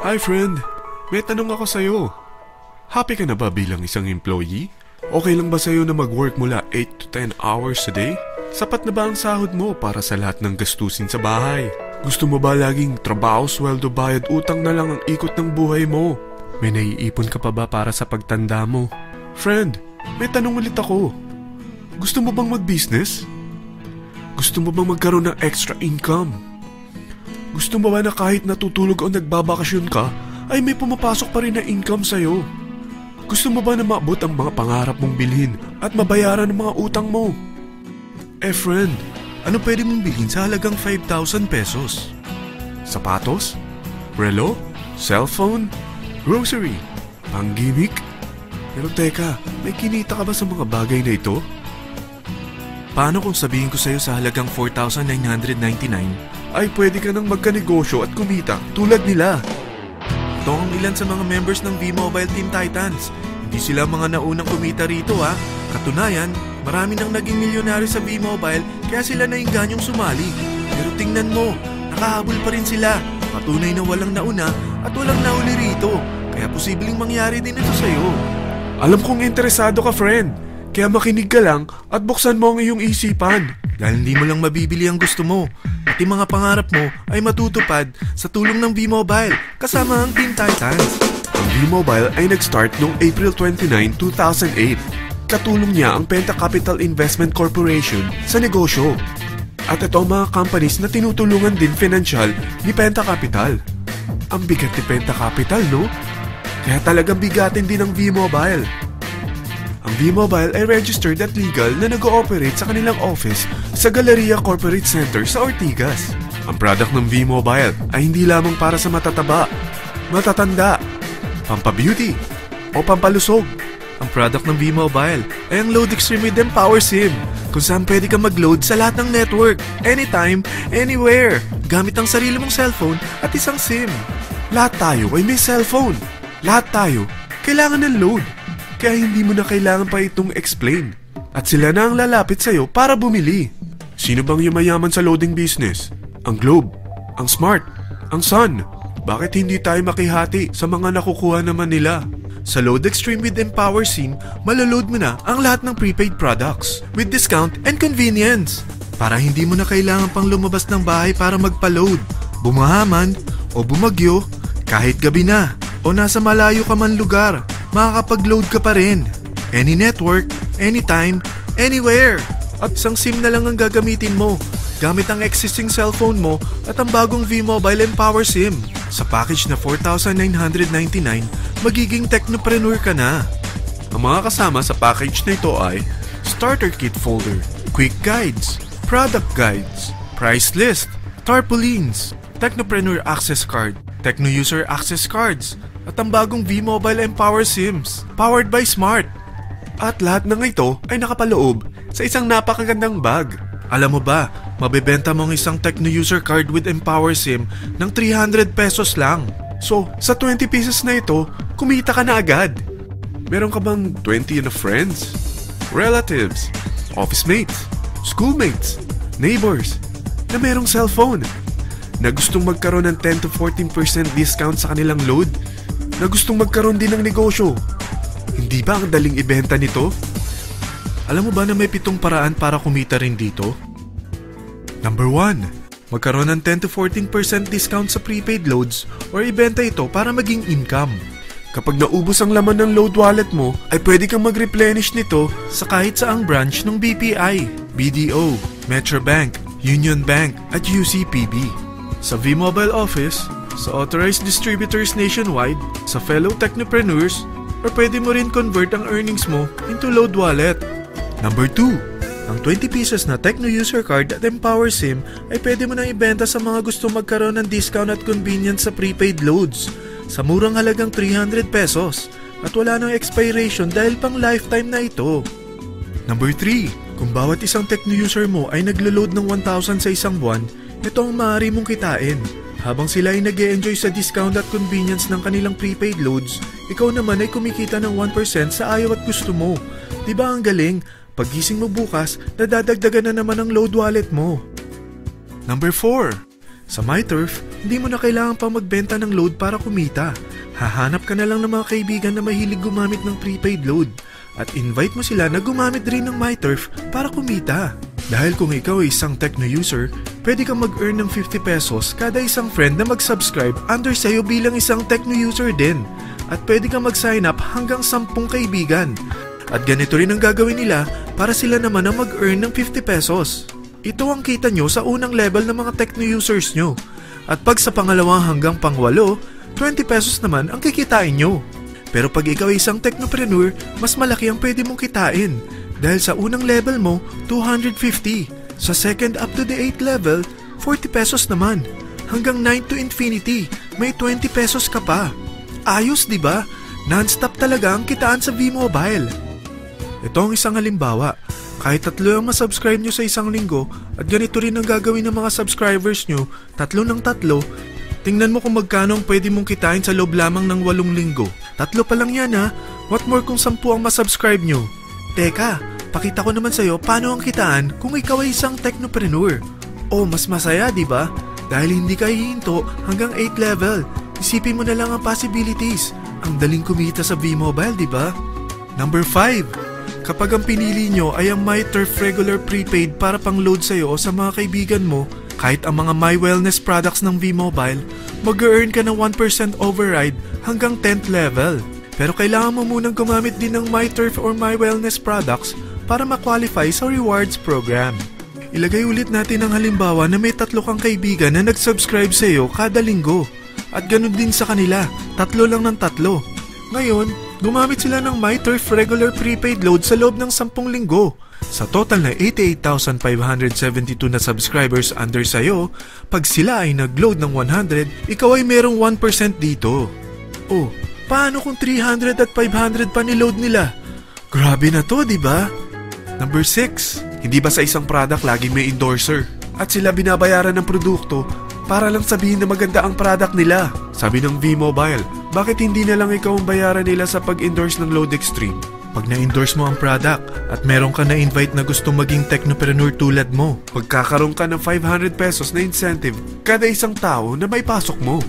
Hi friend, may tanong ako sa'yo. Happy ka na ba bilang isang employee? Okay lang ba sa'yo na mag-work mula 8 to 10 hours a day? Sapat na ba ang sahod mo para sa lahat ng gastusin sa bahay? Gusto mo ba laging trabaho, sweldo, bayad, utang na lang ang ikot ng buhay mo? May naiipon ka pa ba para sa pagtanda mo? Friend, may tanong ulit ako. Gusto mo bang mag-business? Gusto mo bang magkaroon ng extra income? Gusto mo ba na kahit natutulog o nagbabakasyon ka, ay may pumapasok pa rin na income sa'yo? Gusto mo ba na maabot ang mga pangarap mong bilhin at mabayaran ang mga utang mo? Friend, ano pwede mong bilhin sa halagang 5,000 pesos? Sapatos? Relo? Cellphone? Grocery? Pang-gimmick? Pero teka, may kinita ka ba sa mga bagay na ito? Paano kung sabihin ko sa'yo sa halagang 4,999 ay pwede ka nang magkanegosyo at kumita tulad nila? Ito ang ilan sa mga members ng V-Mobile Team Titans. Hindi sila mga naunang kumita rito ha. Katunayan, marami nang naging milyonaryo sa V-Mobile kaya sila naingganyong sumali. Pero tingnan mo, nakahabol pa rin sila. Patunay na walang nauna at walang nauli rito. Kaya posibleng mangyari din ito sa'yo. Alam kong interesado ka, friend. Kaya makinig ka lang at buksan mo ang iyong isipan. Dahil hindi mo lang mabibili ang gusto mo. Pati mga pangarap mo ay matutupad sa tulong ng V-Mobile kasama ang Team Titans. Ang V-Mobile ay nag-start noong April 29, 2008. Katulong niya ang Penta Capital Investment Corporation sa negosyo. At ito ang mga companies na tinutulungan din financial ni Penta Capital. Ang bigat ni Penta Capital, no? Kaya talagang bigatin din ang V-Mobile. Ang V-Mobile ay registered at legal na nag-ooperate sa kanilang office sa Galleria Corporate Center sa Ortigas. Ang product ng V-Mobile ay hindi lamang para sa matataba, matatanda, pampabeauty, o pampalusog. Ang product ng V-Mobile ay ang Load Extreme with Empower SIM, kung saan pwede ka mag-load sa lahat ng network, anytime, anywhere, gamit ang sarili mong cellphone at isang SIM. Lahat tayo ay may cellphone. Lahat tayo kailangan ng load. Kaya hindi mo na kailangan pa itong explain. At sila na ang lalapit sa'yo para bumili. Sino bang yumayaman sa loading business? Ang Globe, ang Smart, ang Sun. Bakit hindi tayo makihati sa mga nakukuha naman nila? Sa Load Extreme with Empower SIM, malaload mo na ang lahat ng prepaid products with discount and convenience. Para hindi mo na kailangan pang lumabas ng bahay para magpa-load. Bumahaman o bumagyo, kahit gabi na o nasa malayo ka man lugar, makakapag-load ka pa rin. Any network, anytime, anywhere. At isang SIM na lang ang gagamitin mo gamit ang existing cellphone mo at ang bagong V-Mobile Empower SIM. Sa package na 4,999, magiging technopreneur ka na. Ang mga kasama sa package na ito ay Starter Kit Folder, Quick Guides, Product Guides, Price List, Tarpaulins, Technopreneur Access Card, Techno User Access Cards, at ang bagong V-Mobile Empower SIMs, powered by Smart. At lahat ng ito ay nakapaloob sa isang napakagandang bag. Alam mo ba, mabebenta mo ang isang Techno User Card with Empower SIM ng 300 pesos lang. So, sa 20 pieces na ito, kumita ka na agad. Meron ka bang 20 na friends, relatives, office mates, schoolmates, neighbors, na merong cellphone, na gustong magkaroon ng 10 to 14% discount sa kanilang load, na gustong magkaroon din ng negosyo? Hindi ba ang daling ibenta nito? Alam mo ba na may 7 paraan para kumita rin dito? Number 1. Magkaroon ng 10 to 14% discount sa prepaid loads or ibenta ito para maging income. Kapag naubos ang laman ng load wallet mo, ay pwede kang mag-replenish nito sa kahit saang branch ng BPI, BDO, Metrobank, Union Bank at UCPB. Sa V-Mobile Office, sa authorized distributors nationwide, sa fellow technopreneurs, or pwede mo rin convert ang earnings mo into load wallet. Number 2. Ang 20 pieces na Techno User Card at Empower SIM ay pwede mo nang ibenta sa mga gusto magkaroon ng discount at convenience sa prepaid loads sa murang halagang 300 pesos at wala nang expiration dahil pang lifetime na ito. Number 3. Kung bawat isang Techno user mo ay naglo-load ng 1,000 sa isang buwan, ito ang maaari mong kitain. Habang sila ay nag-e-enjoy sa discount at convenience ng kanilang prepaid loads, ikaw naman ay kumikita ng 1% sa ayaw at gusto mo. Diba ang galing? Paggising mo bukas, nadadagdagan na naman ang load wallet mo. Number 4. Sa MyTurf, hindi mo na kailangan pa magbenta ng load para kumita. Hahanap ka na lang ng mga kaibigan na mahilig gumamit ng prepaid load at invite mo sila na gumamit rin ng MyTurf para kumita. Dahil kung ikaw ay isang Tecno user, pwede kang mag-earn ng 50 pesos kada isang friend na mag-subscribe under sa'yo bilang isang Tecno user din. At pwede kang mag-sign up hanggang 10 kaibigan. At ganito rin ang gagawin nila para sila naman ang mag-earn ng 50 pesos. Ito ang kita nyo sa unang level ng mga Tecno users nyo. At pag sa pangalawang hanggang pang-8, 20 pesos naman ang kikitain nyo. Pero pag ikaw ay isang technopreneur, mas malaki ang pwede mong kitain. Dahil sa unang level mo, 250. Sa second up to the 8th level, 40 pesos naman. Hanggang 9 to infinity, may 20 pesos ka pa. Ayos, di ba? Non-stop talaga ang kitaan sa V-Mobile. Ito ang isang halimbawa. Kahit 3 ang masubscribe nyo sa isang linggo at ganito rin ang gagawin ng mga subscribers nyo, 3 ng 3, tingnan mo kung magkano ang pwede mong kitain sa loob lamang ng 8 linggo. 3 pa lang yan ha. What more kung 10 ang masubscribe nyo? Teka, pakita ko naman sa'yo paano ang kitaan kung ikaw ay isang technopreneur. Oh, mas masaya, di ba? Dahil hindi ka hihinto hanggang 8 level. Isipin mo na lang ang possibilities. Ang daling kumita sa V-Mobile, di ba? Number 5. Kapag ang pinili nyo ay ang MyTurf Regular Prepaid para pang-load sa'yo o sa mga kaibigan mo, kahit ang mga My Wellness products ng V-Mobile, mag-earn ka ng 1% override hanggang 10th level. Pero kailangan mo munang gumamit din ng MyTurf or My Wellness products para ma-qualify sa rewards program. Ilagay ulit natin ang halimbawa na may 3 kang kaibigan na nag-subscribe sa'yo kada linggo. At ganun din sa kanila, 3 lang ng 3. Ngayon, gumamit sila ng MyTurf Regular Prepaid Load sa loob ng 10 linggo. Sa total na 88,572 na subscribers under sayo, pag sila ay nag-load ng 100, ikaw ay merong 1% dito. Oh, paano kung 300 at 500 pa ni-load nila? Grabe na to, di ba? Number 6. Hindi ba sa isang product laging may endorser? At sila binabayaran ng produkto para lang sabihin na maganda ang product nila. Sabi ng V-Mobile, bakit hindi na lang ikaw ang bayaran nila sa pag-endorse ng Load Extreme? Pag na-endorse mo ang product at meron ka na-invite na gustong maging technopreneur tulad mo, magkakaroon ka ng 500 pesos na incentive kada isang tao na may pasok mo.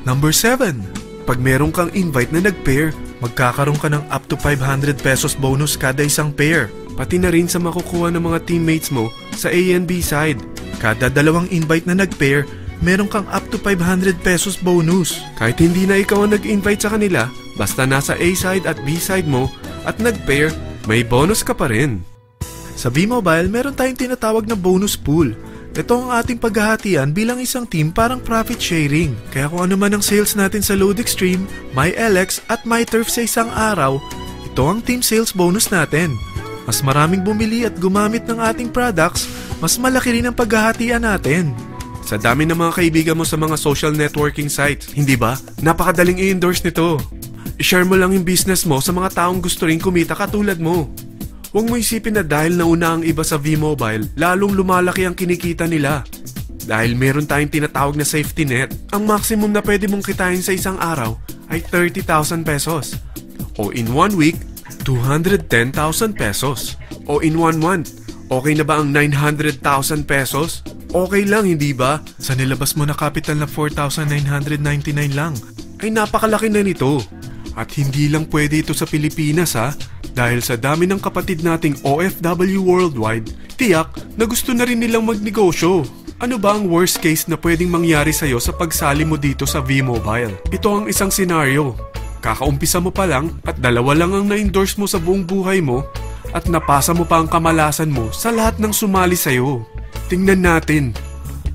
Number 7. Pag meron kang invite na nag-pair, magkakaroon ka ng up to 500 pesos bonus kada isang pair. Pati na rin sa makukuha ng mga teammates mo sa A and B side. Kada 2 invite na nag-pair, meron kang up to 500 pesos bonus. Kahit hindi na ikaw ang nag-invite sa kanila, basta nasa A side at B side mo at nag-pair, may bonus ka pa rin. Sa V-Mobile, meron tayong tinatawag na bonus pool. Ito ang ating paghahatian bilang isang team parang profit sharing. Kaya kung ano man ang sales natin sa Load Extreme, MyLX at MyTurf sa isang araw, ito ang team sales bonus natin. Mas maraming bumili at gumamit ng ating products, mas malaki rin ang paghahatian natin. Sa dami ng mga kaibigan mo sa mga social networking sites, hindi ba? Napakadaling i-endorse nito. I-share mo lang yung business mo sa mga taong gusto rin kumita katulad mo. Huwag mo isipin na dahil nauna ang iba sa V-Mobile, lalong lumalaki ang kinikita nila. Dahil meron tayong tinatawag na safety net, ang maximum na pwede mong kitain sa isang araw ay 30,000 pesos. O in 1 week, 210,000 pesos. O in 1 month, okay na ba ang 900,000 pesos? Okay lang, hindi ba? Sa nilabas mo na capital na 4,999 lang, ay napakalaki na nito. At hindi lang pwede ito sa Pilipinas ha, dahil sa dami ng kapatid nating OFW worldwide, tiyak na gusto na rin nilang magnegosyo. Ano ba ang worst case na pwedeng mangyari sa'yo sa pagsali mo dito sa V-Mobile? Ito ang isang senaryo. Kakaumpisa mo pa lang at 2 lang ang na-endorse mo sa buong buhay mo at napasa mo pa ang kamalasan mo sa lahat ng sumali sa'yo. Tingnan natin.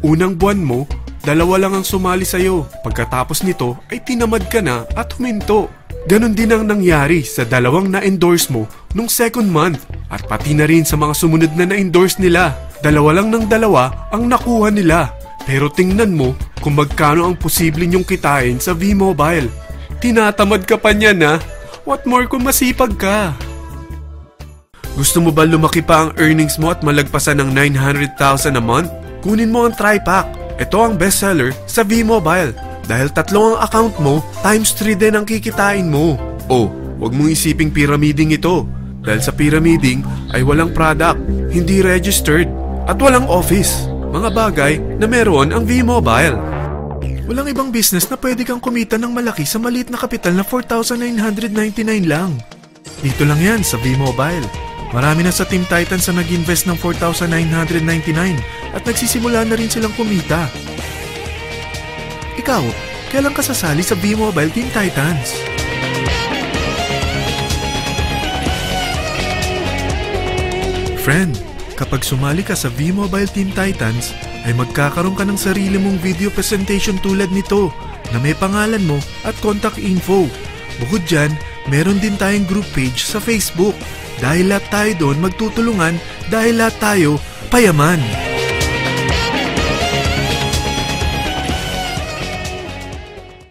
Unang buwan mo, 2 lang ang sumali sa'yo. Pagkatapos nito ay tinamad ka na at huminto. Ganon din ang nangyari sa 2 na-endorse mo nung second month at pati na rin sa mga sumunod na na-endorse nila. 2 lang ng 2 ang nakuha nila. Pero tingnan mo kung magkano ang posible nyong kitain sa V-Mobile. Tinatamad ka pa niyan ha? What more kung masipag ka? Gusto mo ba lumaki pa ang earnings mo at malagpasan ng 900,000 a month? Kunin mo ang TriPack. Ito ang bestseller sa V-Mobile. Dahil 3 ang account mo, times 3 din ang kikitain mo. Oh, wag mong isiping pyramiding ito. Dahil sa pyramiding ay walang product, hindi registered, at walang office. mga bagay na meron ang V-Mobile. Walang ibang business na pwede kang kumita ng malaki sa maliit na kapital na 4,999 lang. Dito lang yan sa V-Mobile. Marami na sa Team Titans na nag-invest ng 4,999 at nagsisimula na rin silang kumita. Ikaw, kailan ka sasali sa V-Mobile Team Titans? Friend, kapag sumali ka sa V-Mobile Team Titans, ay magkakaroon ka ng sarili mong video presentation tulad nito na may pangalan mo at contact info. Bukod dyan, meron din tayong group page sa Facebook. Dahil lahat tayo doon magtutulungan dahil lahat tayo payaman.